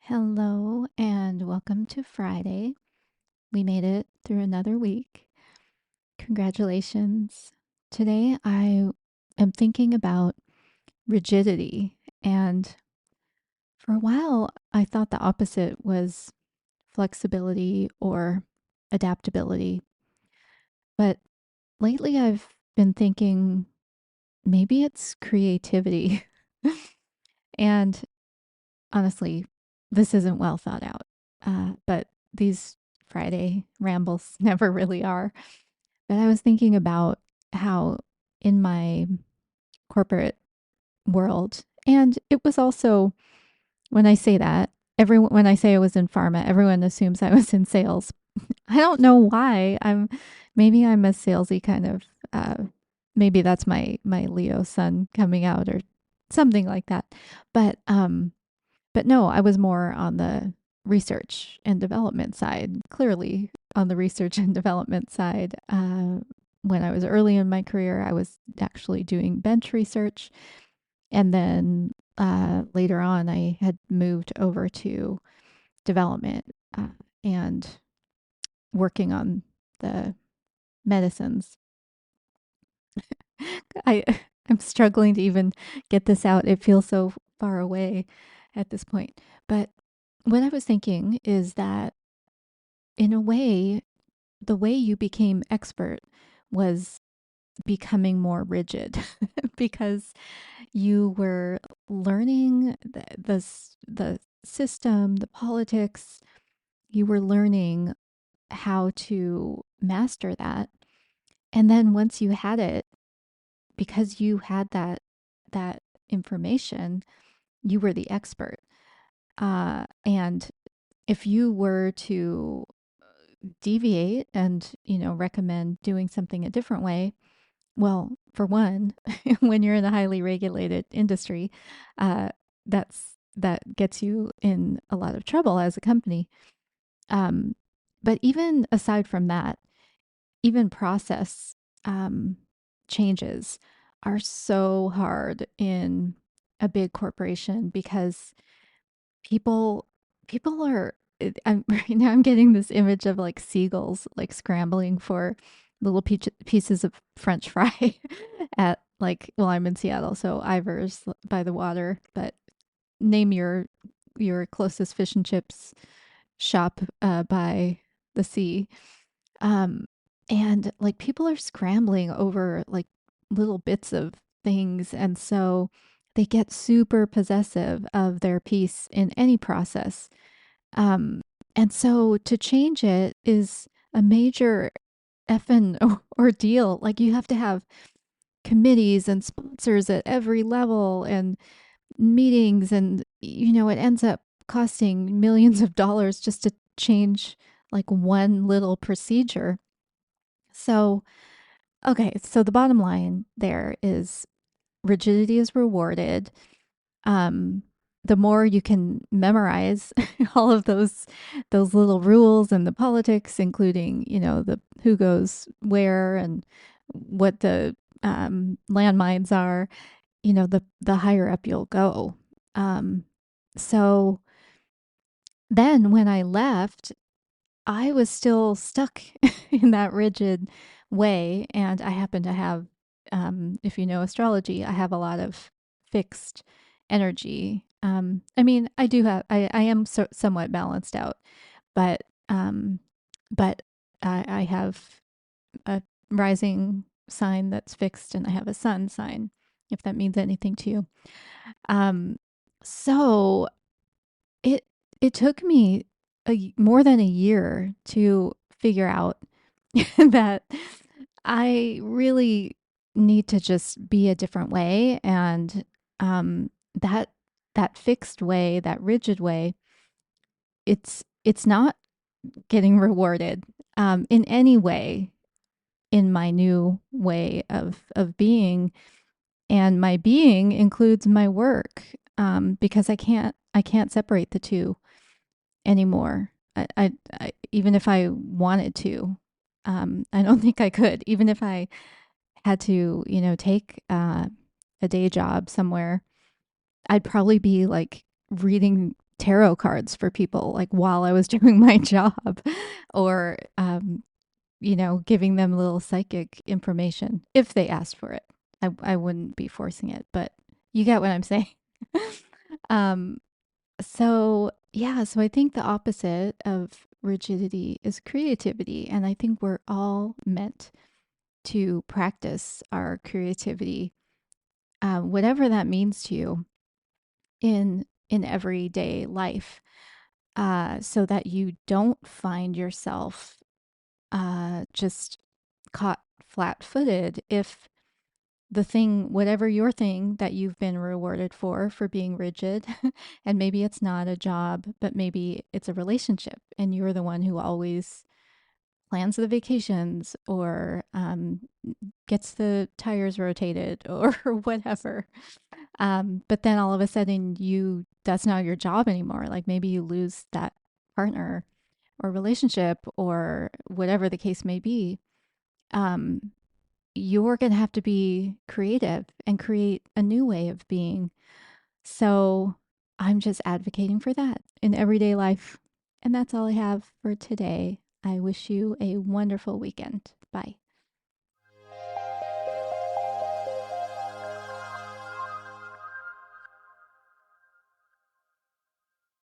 Hello and welcome to Friday. We made it through another week. Congratulations. Today I am thinking about rigidity, and for a while I thought the opposite was flexibility or adaptability. But lately I've been thinking maybe it's creativity. And honestly, this isn't well thought out. But these Friday rambles never really are. But I was thinking about how in my corporate world, and it was also when I say that, everyone when I say I was in pharma, everyone assumes I was in sales. I don't know why. Maybe I'm a salesy kind of maybe that's my Leo sun coming out or something like that. But but no, I was more on the research and development side, clearly on the research and development side. When I was early in my career, I was actually doing bench research. And then later on, I had moved over to development and working on the medicines. I, I'm struggling to even get this out. It feels so far away at this point. But what I was thinking is that in a way, the way you became expert was becoming more rigid because you were learning the system, the politics. You were learning how to master that. And then once you had it, because you had that information, you were the expert. And if you were to deviate and recommend doing something a different way, well, for one, when you're in a highly regulated industry, uh, that gets you in a lot of trouble as a company. um, but even aside from that, even process um, changes are so hard in a big corporation because people people are right now I'm getting this image of like seagulls like scrambling for little pieces of french fry at like, well, I'm in Seattle, so Ivers by the water, but name your closest fish and chips shop by the sea. um and like people are scrambling over like little bits of things, and so they get super possessive of their piece in any process. um, and so to change it is a major effing ordeal. Like you have to have committees and sponsors at every level and meetings, and it ends up costing millions of dollars just to change like one little procedure. So, okay, so the bottom line there is rigidity is rewarded. um, the more you can memorize all of those little rules and the politics, including the who goes where and what the landmines are, the higher up you'll go. Um, so then when I left, I was still stuck in that rigid way, and I happen to have, if you know astrology, I have a lot of fixed energy. I mean, I do have, I am somewhat balanced out, but, but I have a rising sign that's fixed, and I have a sun sign, if that means anything to you. Um, so it it took me more than a year to figure out that I really need to just be a different way, and that that fixed way, that rigid way, it's not getting rewarded in any way in my new way of being, and my being includes my work, because I can't separate the two anymore. Even if I wanted to, I don't think I could. Even if I had to, take a day job somewhere, I'd probably be like reading tarot cards for people, like while I was doing my job, or giving them a little psychic information if they asked for it. I wouldn't be forcing it, but you get what I'm saying. um, so yeah, so I think the opposite of rigidity is creativity, and I think we're all meant to practice our creativity, whatever that means to you in everyday life, so that you don't find yourself just caught flat-footed if the thing, whatever your thing that you've been rewarded for being rigid, and maybe it's not a job, but maybe it's a relationship, and you're the one who always plans the vacations or gets the tires rotated or whatever. But then all of a sudden, that's not your job anymore. Like maybe you lose that partner or relationship or whatever the case may be. Um, you're going to have to be creative and create a new way of being. So I'm just advocating for that in everyday life. And that's all I have for today. I wish you a wonderful weekend. Bye.